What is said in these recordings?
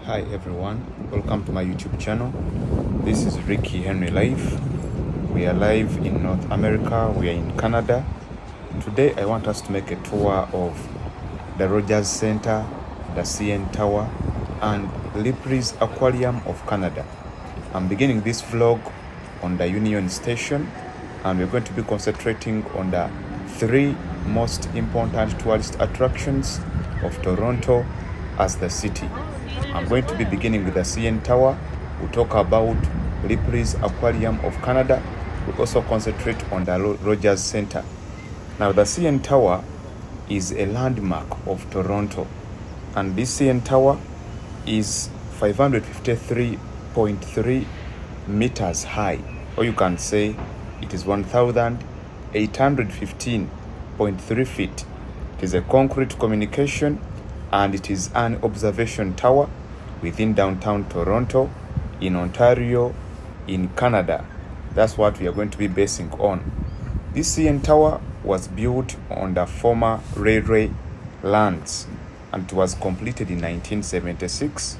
Hi everyone, welcome to my YouTube channel. This is Ricky Henry Live. We are live in North America, we are in Canada. Today I want us to make a tour of the Rogers Center, the CN Tower, and Ripley's Aquarium of Canada. I'm beginning this vlog on the Union Station, and we're going to be concentrating on the three most important tourist attractions of Toronto as the city. I'm going to be beginning with the CN Tower. We'll talk about Ripley's Aquarium of Canada. We'll also concentrate on the Rogers Center. Now, the CN Tower is a landmark of Toronto, and this CN Tower is 553.3 meters high, or you can say it is 1,815.3 feet. It is a concrete communication, and it is an observation tower within downtown Toronto, in Ontario, in Canada. That's what we are going to be basing on. This CN Tower was built on the former railway lands, and it was completed in 1976,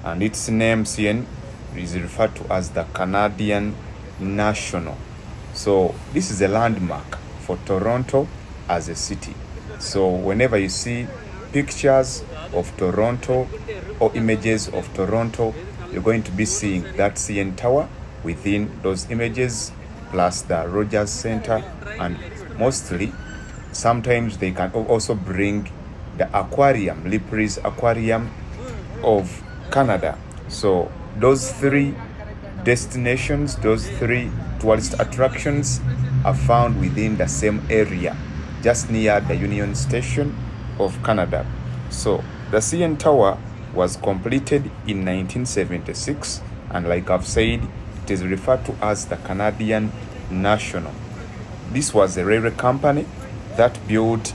and its name CN is referred to as the Canadian National. So this is a landmark for Toronto as a city. So whenever you see pictures of Toronto or images of Toronto, you're going to be seeing that CN Tower within those images, plus the Rogers Center, and mostly sometimes they can also bring the aquarium, Ripley's Aquarium of Canada. So those three destinations, those three tourist attractions are found within the same area, just near the Union Station of Canada. So the CN Tower was completed in 1976, and like I've said, it is referred to as the Canadian National. This was a railway company that built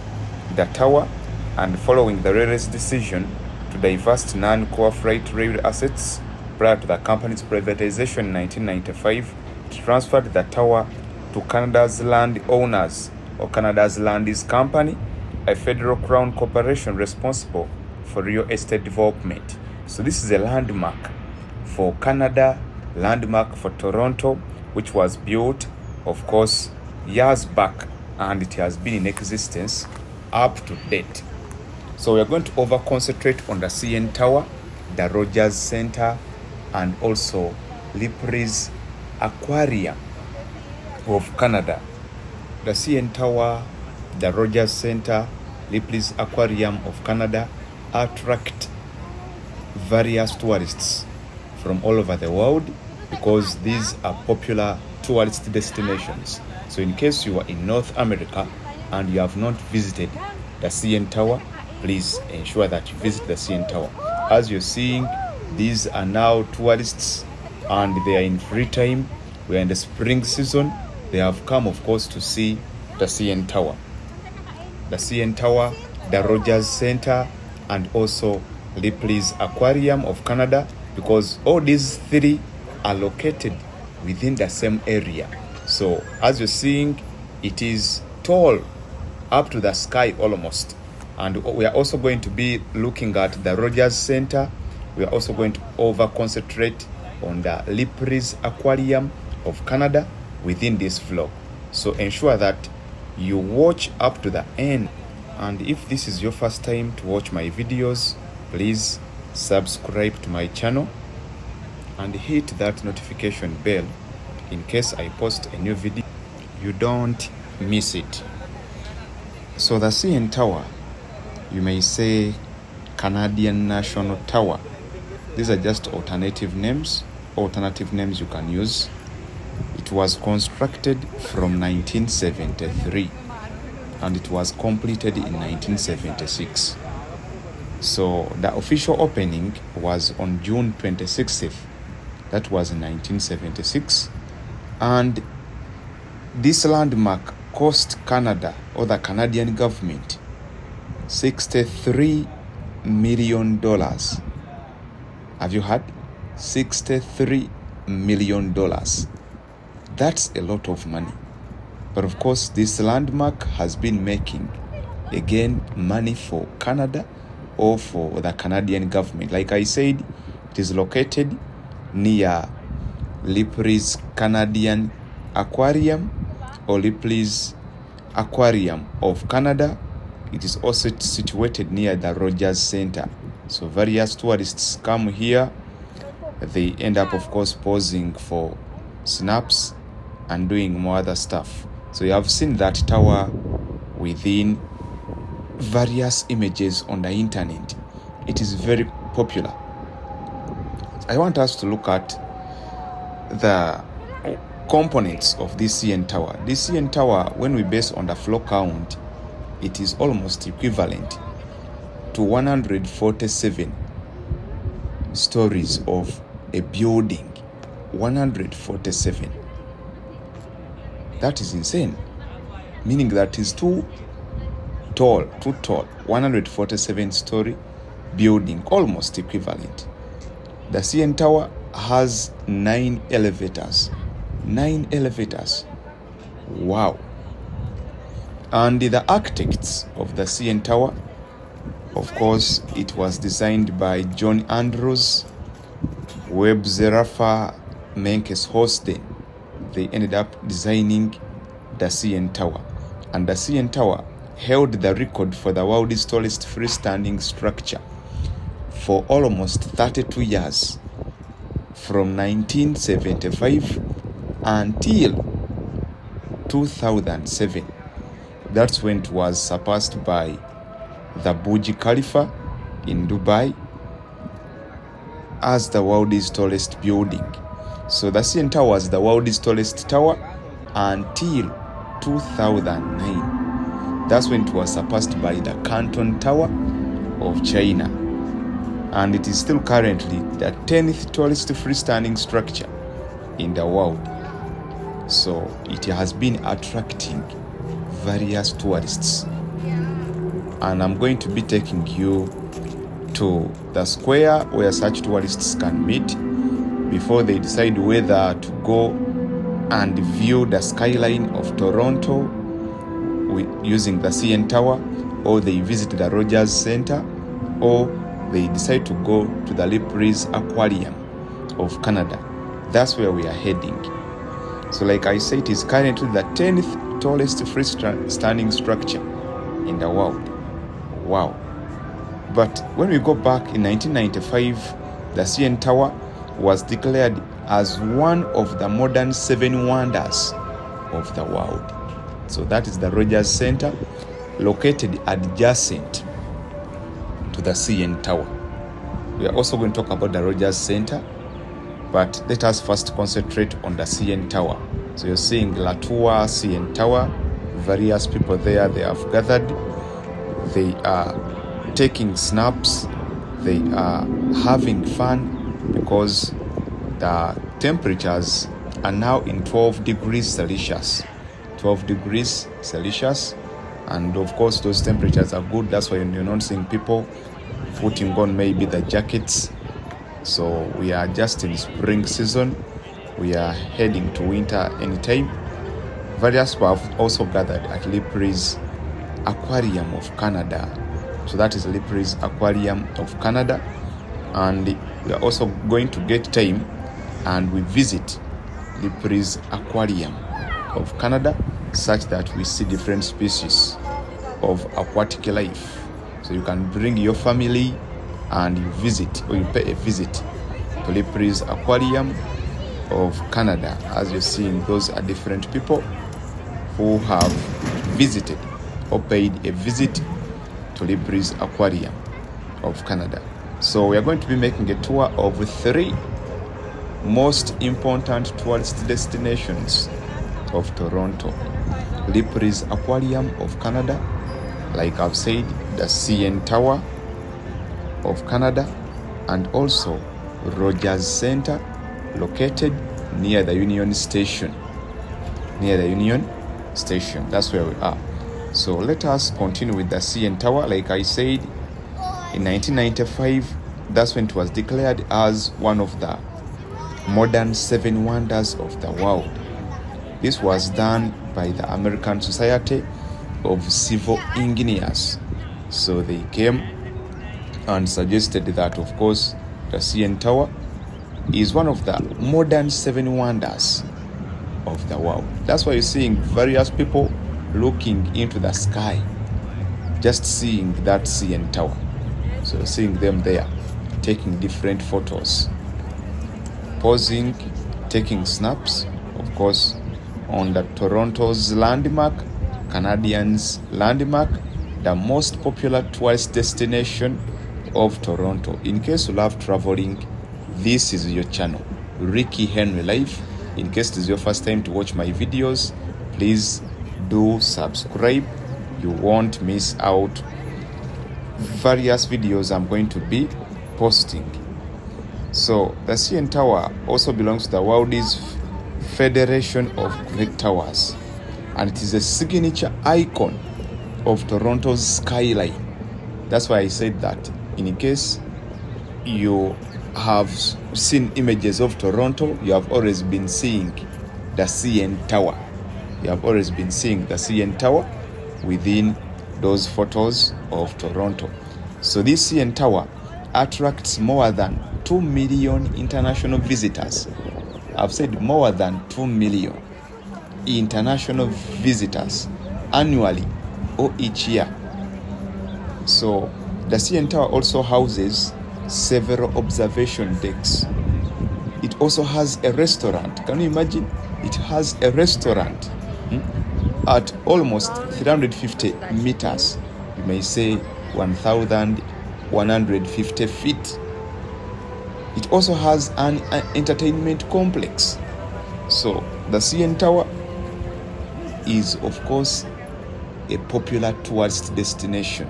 the tower, and following the railway's decision to divest non-core freight rail assets prior to the company's privatization in 1995, it transferred the tower to Canada's Land Owners, or Canada's Lands Company, a federal crown corporation responsible for real estate development. So this is a landmark for Canada, landmark for Toronto, which was built, of course, years back, and it has been in existence up to date. So we are going to over-concentrate on the CN Tower, the Rogers Center, and also Ripley's Aquarium of Canada. The CN Tower, the Rogers Center, Ripley's Aquarium of Canada attract various tourists from all over the world because these are popular tourist destinations. So in case you are in North America and you have not visited the CN Tower, please ensure that you visit the CN Tower. As you're seeing, these are now tourists and they are in free time. We are in the spring season. They have come, of course, to see the CN Tower. The CN Tower, the Rogers Center, and also Ripley's Aquarium of Canada, because all these three are located within the same area. So as you're seeing, it is tall up to the sky almost. And we are also going to be looking at the Rogers Center. We are also going to over-concentrate on the Ripley's Aquarium of Canada within this vlog. So ensure that you watch up to the end. And if this is your first time to watch my videos, please subscribe to my channel and hit that notification bell in case I post a new video, you don't miss it. So the CN Tower, you may say Canadian National Tower. These are just alternative names you can use. It was constructed from 1973 and it was completed in 1976. So the official opening was on June 26th. That was in 1976. And this landmark cost Canada, or the Canadian government, $63 million. Have you heard? $63 million. That's a lot of money. But of course, this landmark has been making, again, money for Canada or for the Canadian government. Like I said, It is located near Ripley's Canadian Aquarium or Ripley's Aquarium of Canada. It is also situated near the Rogers Center. So various tourists come here. They end up, of course, posing for snaps and doing more other stuff. So you have seen that tower within various images on the internet. It is very popular. I want us to look at the components of this CN Tower. This CN Tower, when we base on the floor count, it is almost equivalent to 147 stories of a building. 147. That is insane. Meaning that is too tall. 147 story building, almost equivalent. The CN Tower has 9 elevators. 9 elevators. Wow. And the architects of the CN Tower, of course, it was designed by John Andrews, Webb Zerafa, Menkes Holstein. They ended up designing the CN Tower. And the CN Tower held the record for the world's tallest freestanding structure for almost 32 years, from 1975 until 2007. That's when it was surpassed by the Burj Khalifa in Dubai as the world's tallest building. So the CN Tower was the world's tallest tower until 2009. That's when it was surpassed by the Canton Tower of China. And it is still currently the 10th tallest freestanding structure in the world. So it has been attracting various tourists. And I'm going to be taking you to the square where such tourists can meet before they decide whether to go and view the skyline of Toronto using the CN Tower, or they visit the Rogers Center, or they decide to go to the Ripley's Aquarium of Canada. That's where we are heading. So like I said, it is currently the 10th tallest freestanding structure in the world. Wow. But when we go back in 1995, the CN Tower was declared as one of the modern 7 wonders of the world. So that is the Rogers Center, located adjacent to the CN Tower. We are also going to talk about the Rogers Center, but let us first concentrate on the CN Tower. So you're seeing Latour CN Tower, various people there, they have gathered, they are taking snaps, they are having fun because the temperatures are now in 12 degrees Celsius. 12 degrees Celsius, and of course those temperatures are good. That's why you're not seeing people putting on maybe the jackets. So we are just in spring season, we are heading to winter anytime. Various people have also gathered at Ripley's Aquarium of Canada. So that is Ripley's Aquarium of Canada, and we are also going to get time and we visit Ripley's Aquarium of Canada, such that we see different species of aquatic life. So you can bring your family and you visit, or you pay a visit to Ripley's Aquarium of Canada. As you're seeing, those are different people who have visited or paid a visit to Ripley's Aquarium of Canada. So we are going to be making a tour of 3 most important tourist destinations of Toronto. Ripley's Aquarium of Canada, like I've said, the CN Tower of Canada, and also Rogers Center, located near the Union Station. That's where we are. So let us continue with the CN Tower. Like I said, in 1995, that's when it was declared as one of the modern 7 wonders of the world. This was done by the American Society of Civil Engineers. So they came and suggested that, of course, the CN Tower is one of the modern 7 wonders of the world. That's why you're seeing various people looking into the sky, just seeing that CN Tower. So seeing them there, taking different photos, posing, taking snaps, of course, on the Toronto's landmark, Canadians' landmark, the most popular tourist destination of Toronto. In case you love traveling, this is your channel, Ricky Henry Life. In case this is your first time to watch my videos, please do subscribe. You won't miss out various videos I'm going to be posting. So the CN Tower also belongs to the World's Federation of Great Towers, and it is a signature icon of Toronto's skyline. That's why I said that. In case you have seen images of Toronto, you have always been seeing the CN Tower. You have always been seeing the CN Tower within those photos of Toronto. So this CN Tower attracts more than 2 million international visitors. I've said more than 2 million international visitors annually or each year. So the CN Tower also houses several observation decks. It also has a restaurant. Can you imagine? It has a restaurant at almost 350 meters. You may say 1,150 feet. It also has an entertainment complex. So the CN Tower is, of course, a popular tourist destination.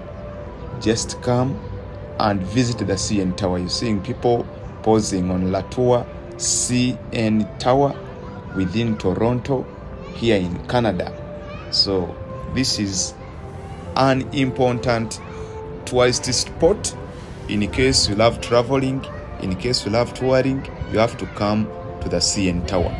Just come and visit the CN Tower. You're seeing people posing on La Tour CN Tower within Toronto, here in Canada. So this is an important tourist spot. In case you love traveling, in case you love touring, you have to come to the CN Tower.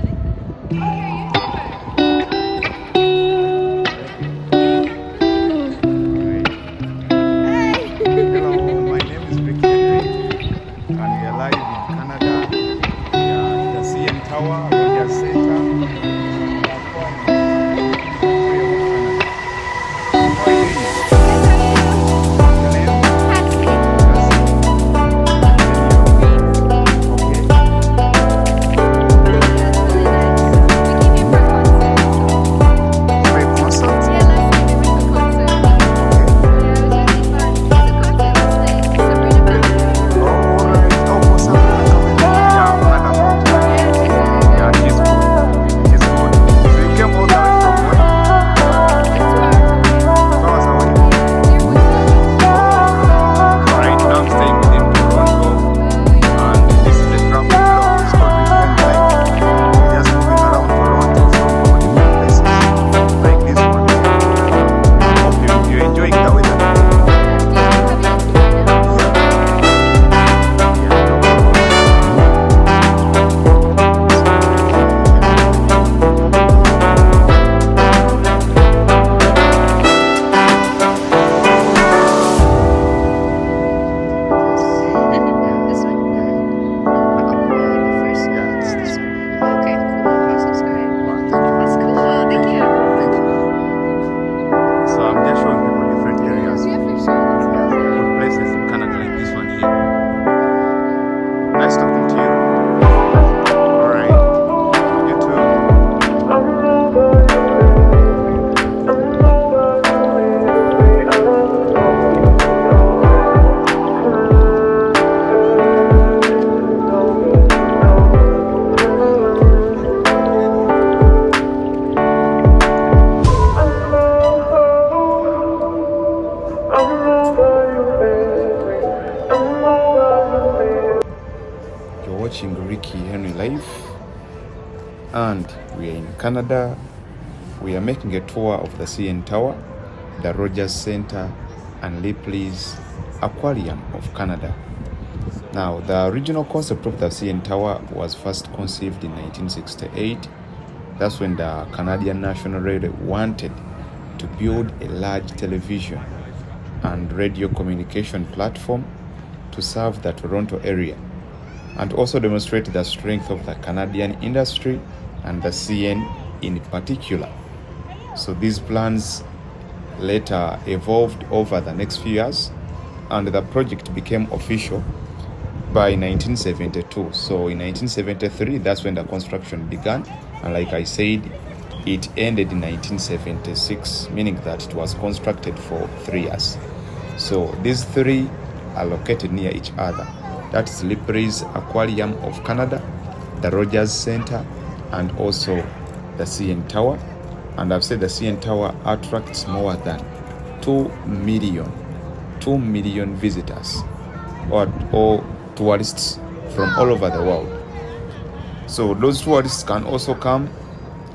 Watching Ricky Henry Life, and we are in Canada. We are making a tour of the CN Tower, the Rogers Center, and Ripley'S Aquarium of Canada. Now, the original concept of the CN Tower was first conceived in 1968. That's when the Canadian National Railway wanted to build a large television and radio communication platform to serve the Toronto area and also demonstrate the strength of the Canadian industry and the CN in particular. So these plans later evolved over the next few years, and the project became official by 1972. So in 1973, that's when the construction began, and like I said, it ended in 1976, meaning that it was constructed for 3 years. So these three are located near each other. That is Ripley's Aquarium of Canada, the Rogers Center, and also the CN Tower. And I've said the CN Tower attracts more than 2 million visitors or tourists from all over the world. So those tourists can also come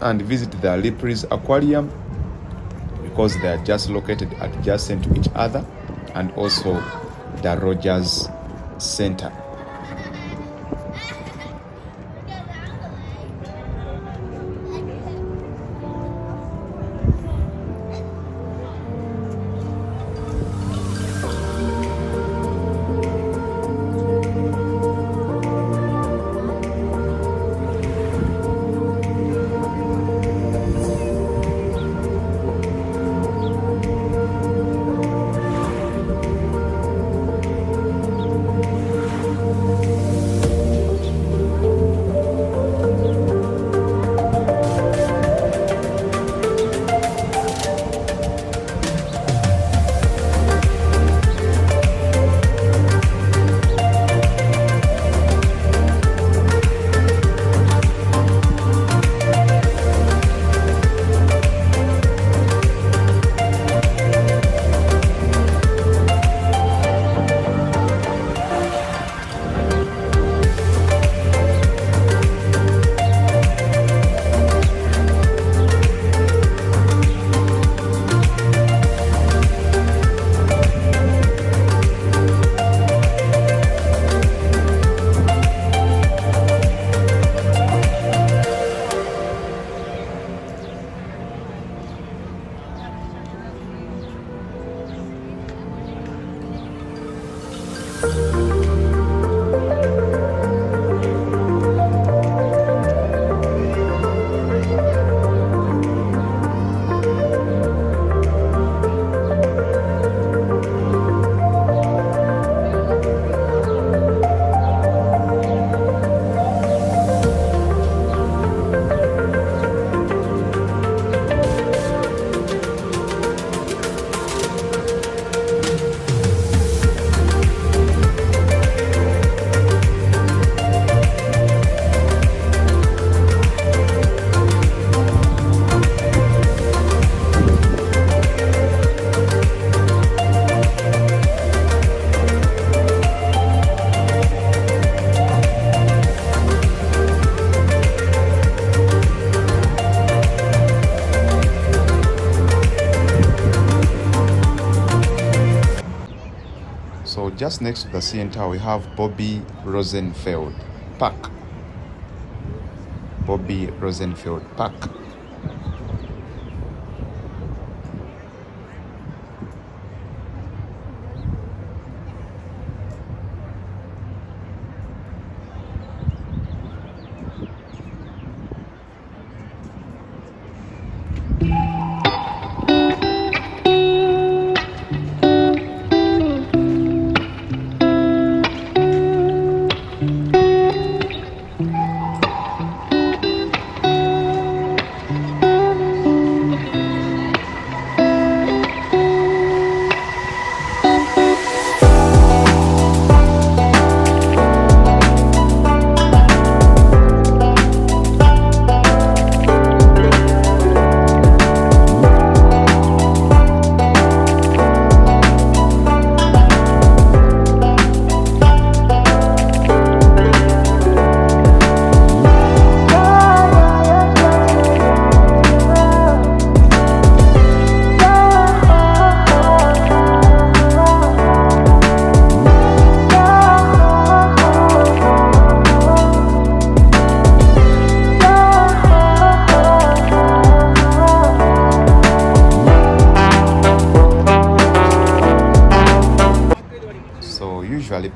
and visit the Ripley's Aquarium because they are just located adjacent to each other, and also the Rogers Center. So just next to the CN Tower, we have Bobby Rosenfeld Park. Bobby Rosenfeld Park.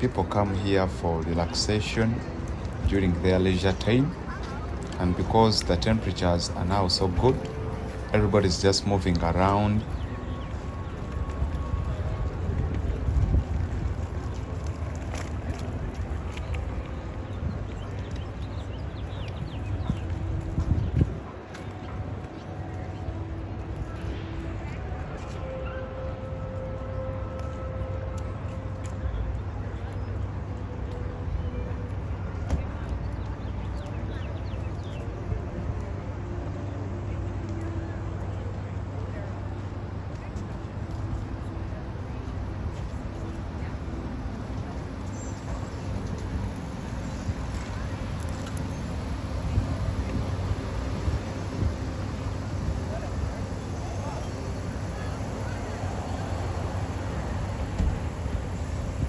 people come here for relaxation during their leisure time, and because the temperatures are now so good, everybody's just moving around.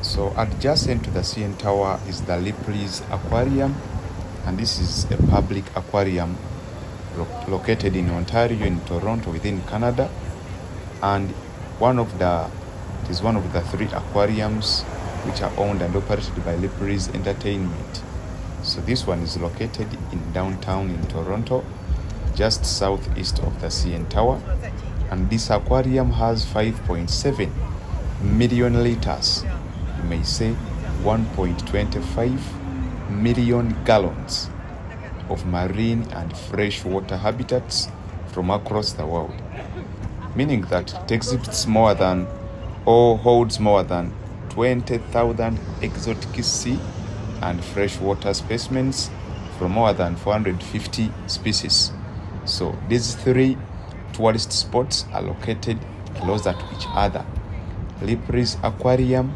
So adjacent to the CN Tower is the Ripley's Aquarium, and this is a public aquarium located in Ontario, in Toronto, within Canada, and it is one of the 3 aquariums which are owned and operated by Ripley's Entertainment. So this one is located in downtown in Toronto, just southeast of the CN Tower, and this aquarium has 5.7 million liters. You may say 1.25 million gallons of marine and freshwater habitats from across the world, meaning that it exhibits more than or holds more than 20,000 exotic sea and freshwater specimens from more than 450 species. So these 3 tourist spots are located closer to each other: Ripley's Aquarium,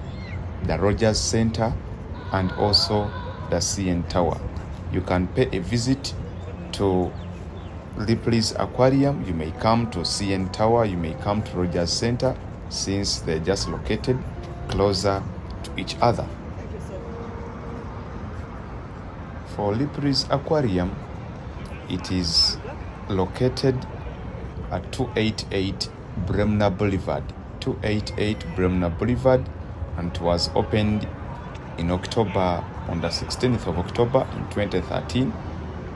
the Rogers Center, and also the CN Tower. You can pay a visit to Ripley's Aquarium, you may come to CN Tower, you may come to Rogers Center, since they're just located closer to each other. For Ripley's Aquarium, it is located at 288 Bremner Boulevard, and it was opened in October, on the 16th of October in 2013.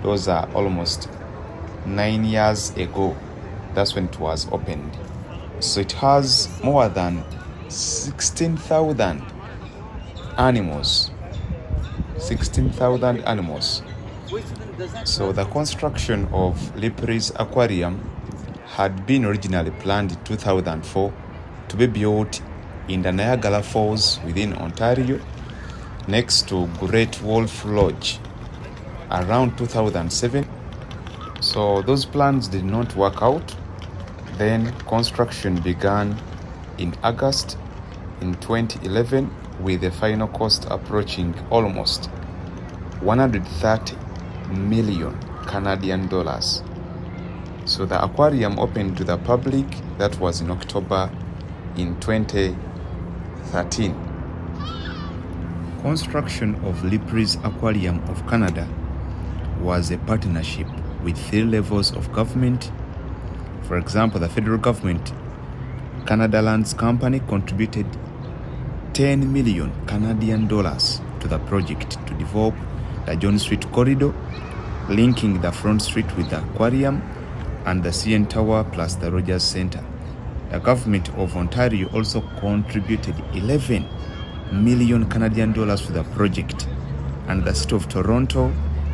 Those are almost 9 years ago. That's when it was opened. So it has more than 16,000 animals. 16,000 animals. So the construction of Ripley's Aquarium had been originally planned in 2004 to be built in the Niagara Falls within Ontario, next to Great Wolf Lodge, around 2007. So those plans did not work out. Then construction began in August in 2011, with the final cost approaching almost 130 million Canadian dollars. So the aquarium opened to the public, that was in October in 2013. Construction of Ripley's Aquarium of Canada was a partnership with 3 levels of government. For example, the federal government, Canada Lands Company, contributed 10 million Canadian dollars to the project to develop the John Street corridor, linking the front street with the aquarium and the CN Tower plus the Rogers Center. The government of Ontario also contributed 11 million Canadian dollars to the project, and the City of Toronto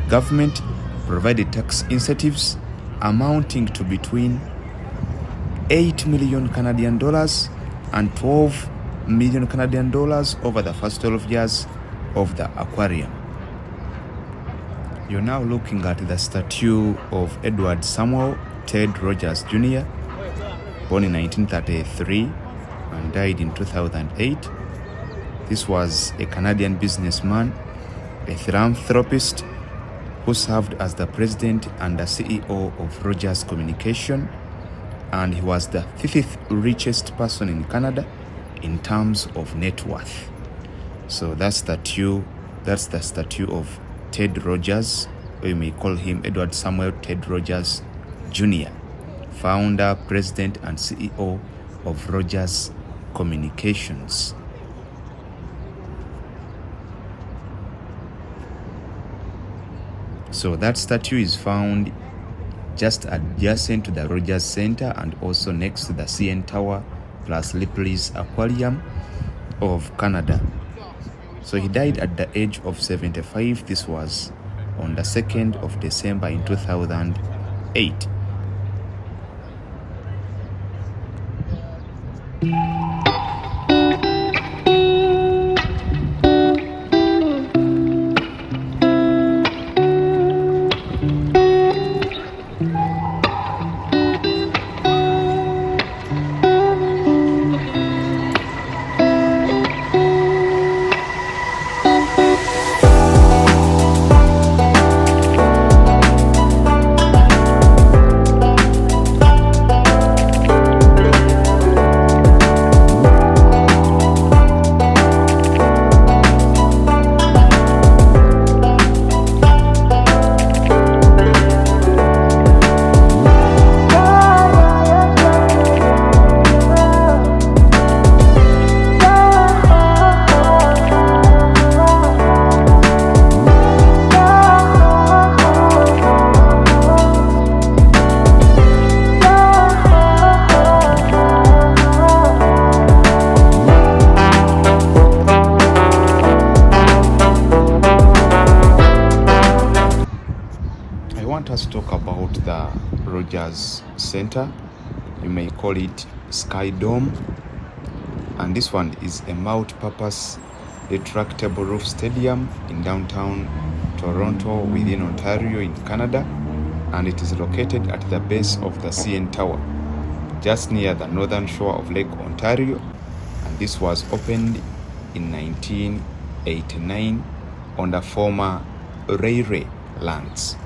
government provided tax incentives amounting to between 8 million Canadian dollars and 12 million Canadian dollars over the first 12 years of the aquarium. You're now looking at the statue of Edward Samuel Ted Rogers Jr., born in 1933 and died in 2008. This was a Canadian businessman, a philanthropist who served as the president and the CEO of Rogers Communication, and he was the 5th richest person in Canada in terms of net worth. So that's the statue of Ted Rogers, or you may call him Edward Samuel Ted Rogers Jr., founder, president, and CEO of Rogers Communications. So that statue is found just adjacent to the Rogers Center and also next to the CN Tower plus Ripley's Aquarium of Canada. So he died at the age of 75. This was on the 2nd of December in 2008. Let us talk about the Rogers Center. You may call it Sky Dome. And this one is a multi-purpose retractable roof stadium in downtown Toronto within Ontario in Canada. And it is located at the base of the CN Tower, just near the northern shore of Lake Ontario. And this was opened in 1989 on the former railway lands.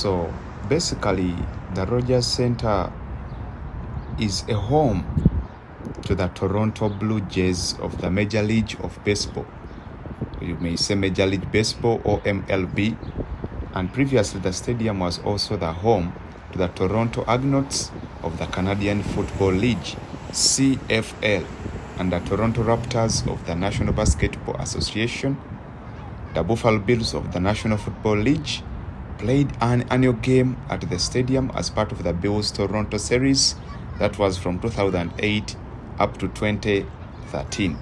So basically, the Rogers Center is a home to the Toronto Blue Jays of the Major League of Baseball. You may say Major League Baseball or MLB. And previously, the stadium was also the home to the Toronto Argonauts of the Canadian Football League, CFL, and the Toronto Raptors of the National Basketball Association. The Buffalo Bills of the National Football League played an annual game at the stadium as part of the Bills-Toronto series that was from 2008 up to 2013.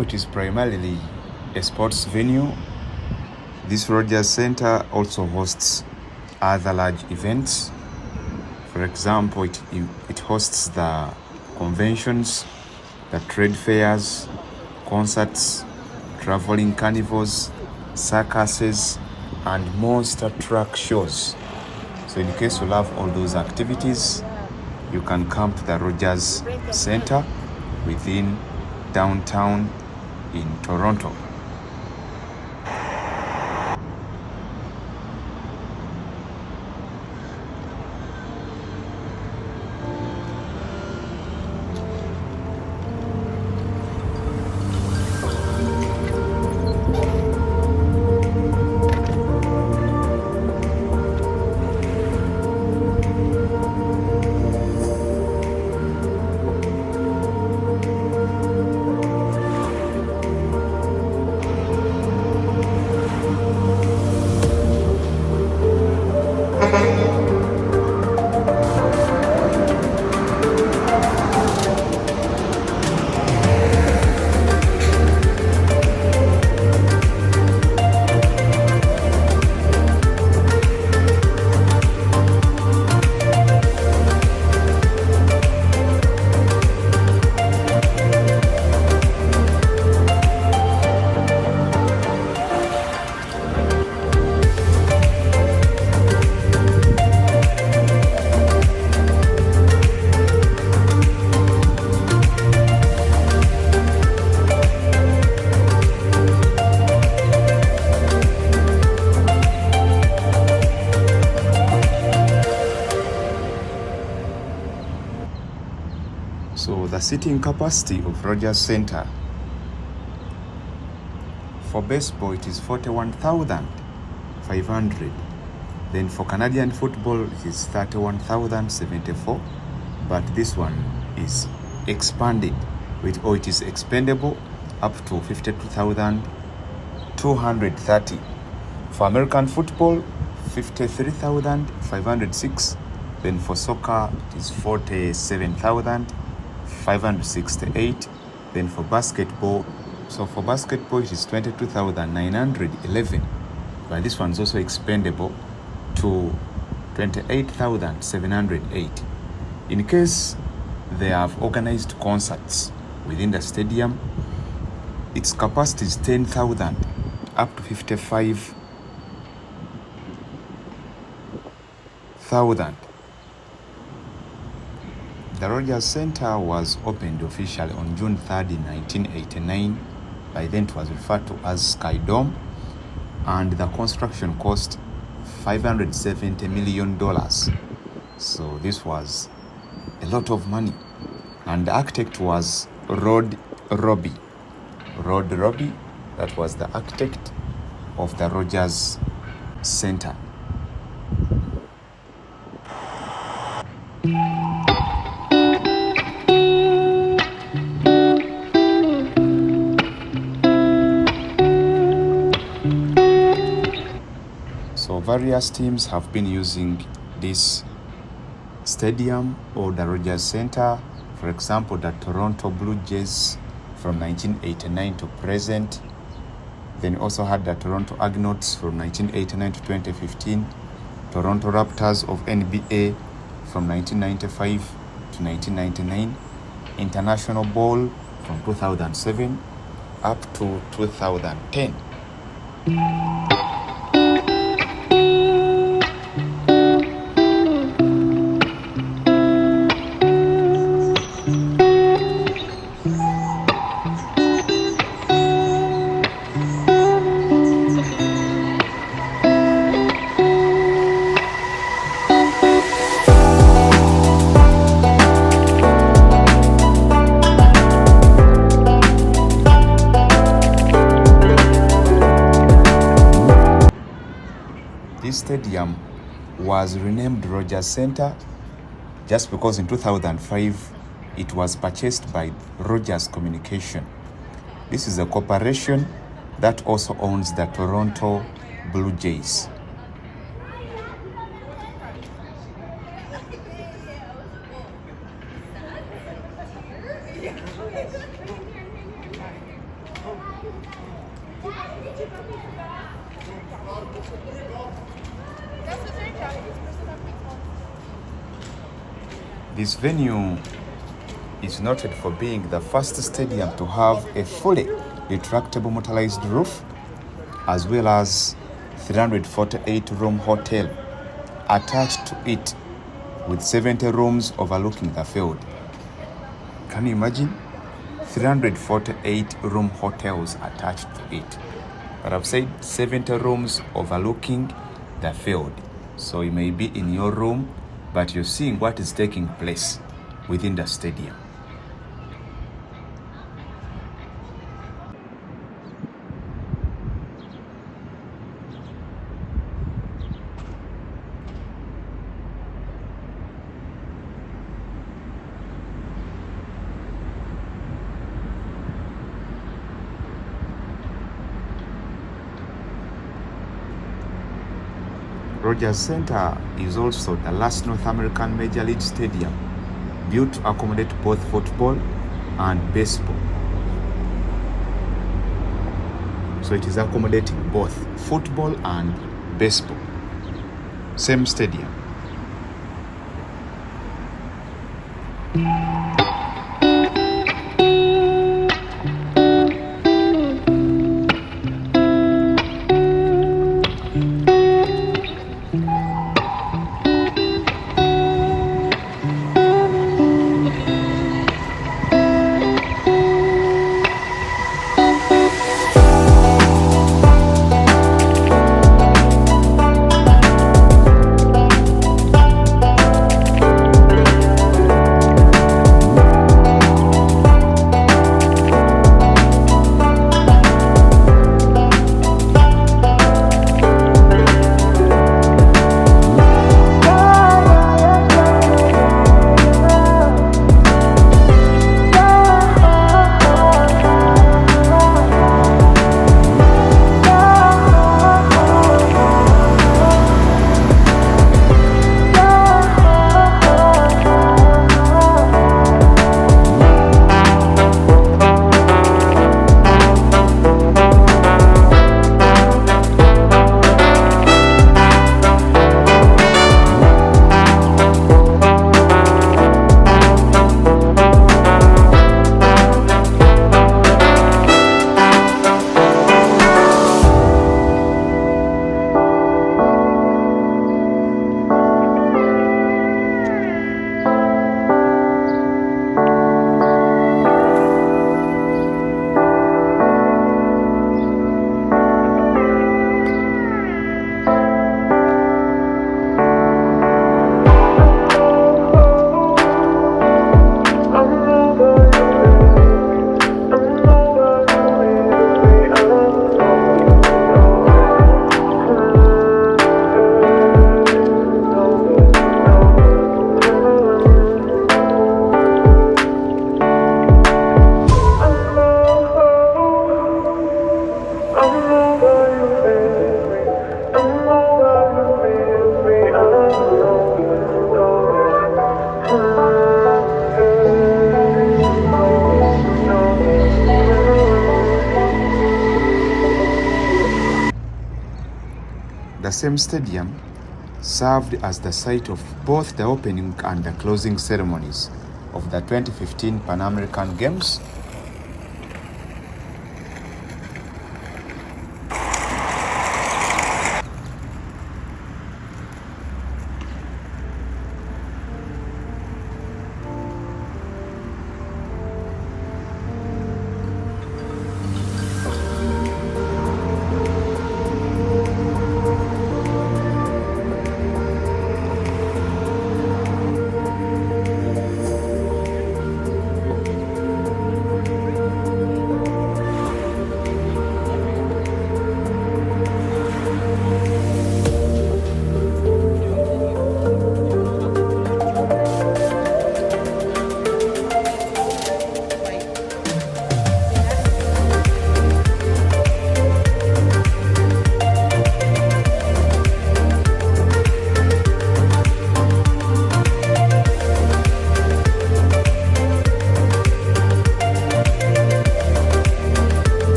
Though it is primarily a sports venue, this Rogers Center also hosts other large events. For example, it hosts the conventions, the trade fairs, concerts, traveling carnivals, circuses, and monster truck shows. So in case you love all those activities, you can come to the Rogers Center within downtown in Toronto. So the seating capacity of Rogers Center for baseball, it is 41,500. Then for Canadian football, it is 31,074. But this one is expanded or it is expandable up to 52,230. For American football, 53,506. Then for soccer, it is 47,568. Then for basketball, for basketball it is 22,911, but this one's also expandable to 28,708. In case they have organized concerts within the stadium, its capacity is 10,000 up to 55,000. The Rogers Center was opened officially on June 3rd in 1989. By then it was referred to as Sky Dome, and the construction cost $570 million. So this was a lot of money. And the architect was Rod Robbie. That was the architect of the Rogers Center. So various teams have been using this stadium or the Rogers Center. For example, the Toronto Blue Jays from 1989 to present. Then also had the Toronto Argonauts from 1989 to 2015. Toronto Raptors of NBA from 1995 to 1999. International Ball from 2007 up to 2010. This stadium was renamed Rogers Center just because in 2005 it was purchased by Rogers Communication. This is a corporation that also owns the Toronto Blue Jays. This venue is noted for being the first stadium to have a fully retractable motorized roof, as well as 348-room hotel attached to it with 70 rooms overlooking the field. Can you imagine? 348-room hotels attached to it. But I've said 70 rooms overlooking the field. So you may be in your room, but you're seeing what is taking place within the stadium. Rogers Center is also the last North American Major League stadium built to accommodate both football and baseball. So it is accommodating both football and baseball. Same stadium. The same stadium served as the site of both the opening and the closing ceremonies of the 2015 Pan American Games.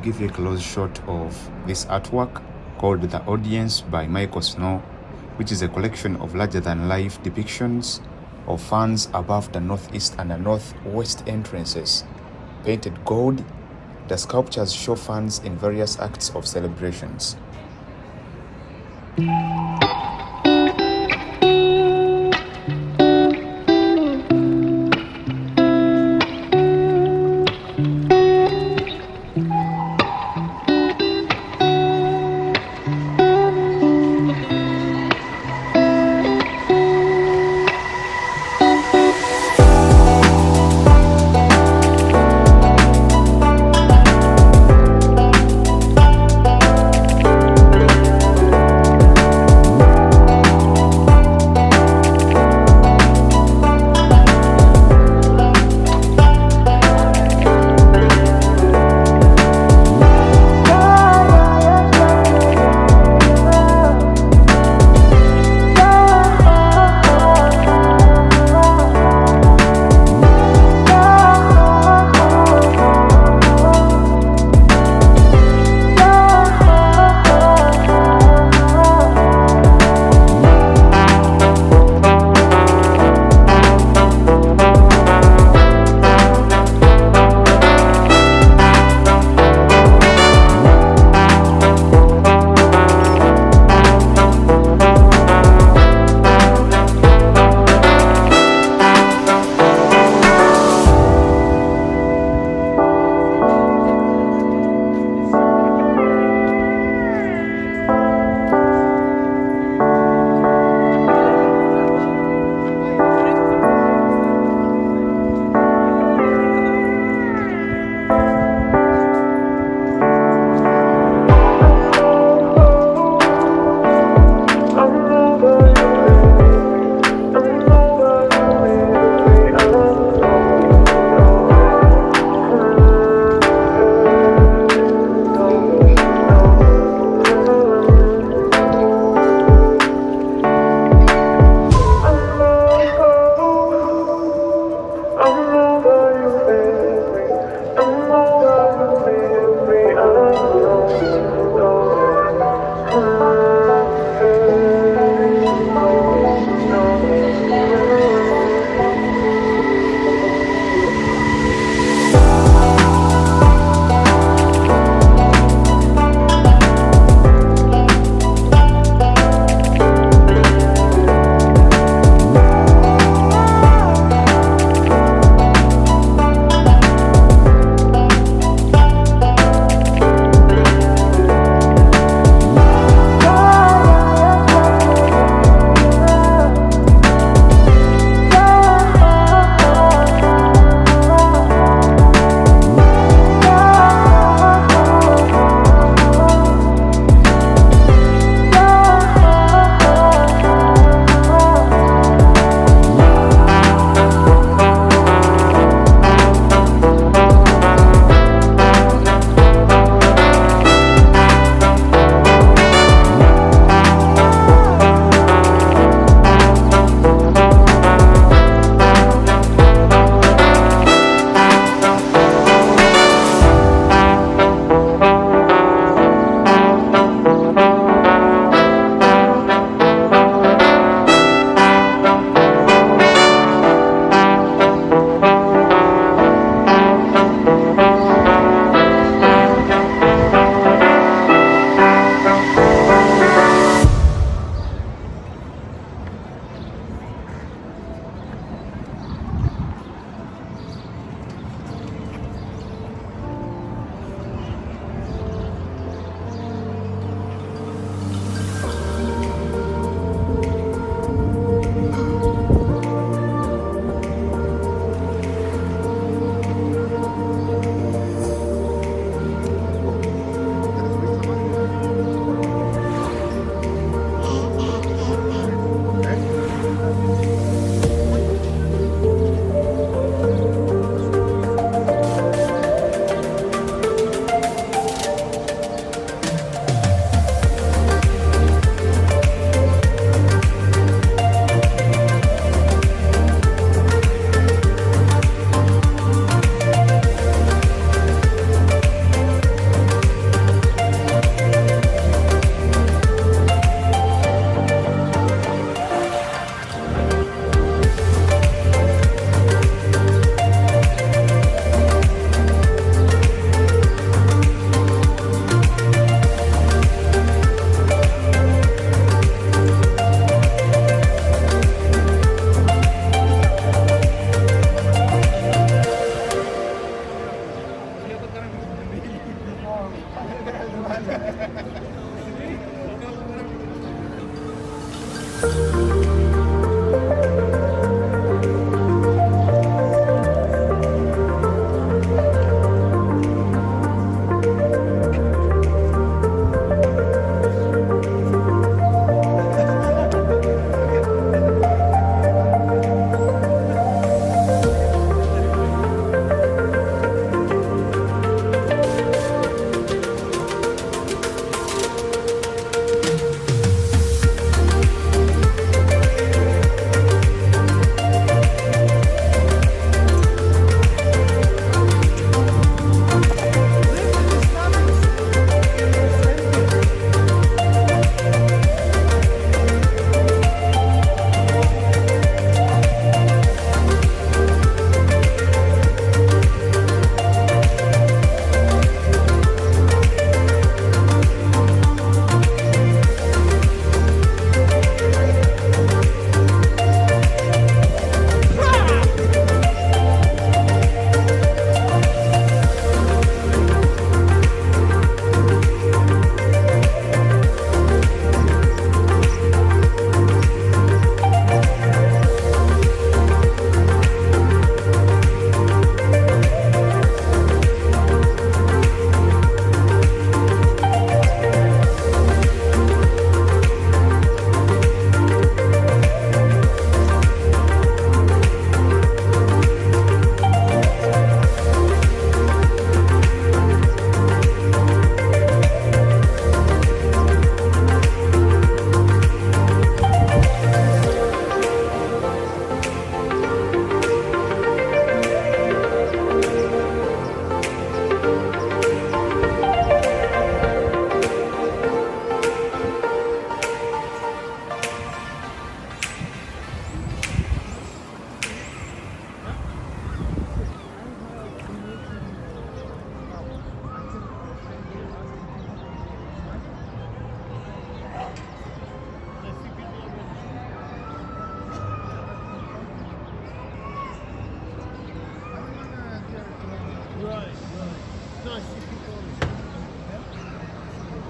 give you a close shot of this artwork called The Audience by Michael Snow, which is a collection of larger-than-life depictions of fans above the northeast and the northwest entrances. Painted gold, the sculptures show fans in various acts of celebrations.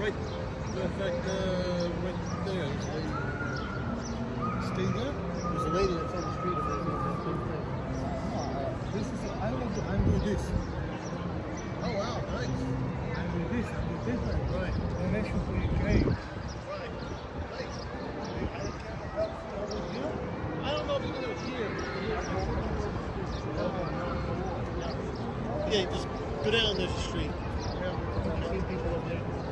right there. Stay there. There's a lady that's on the street. This is. I want to undo this. Oh wow, nice. Undo this. Undo this one. Right. And that should be great. Right. Nice. I don't know if it's gonna here. Yeah, just go down this street. Yeah, I see people over there.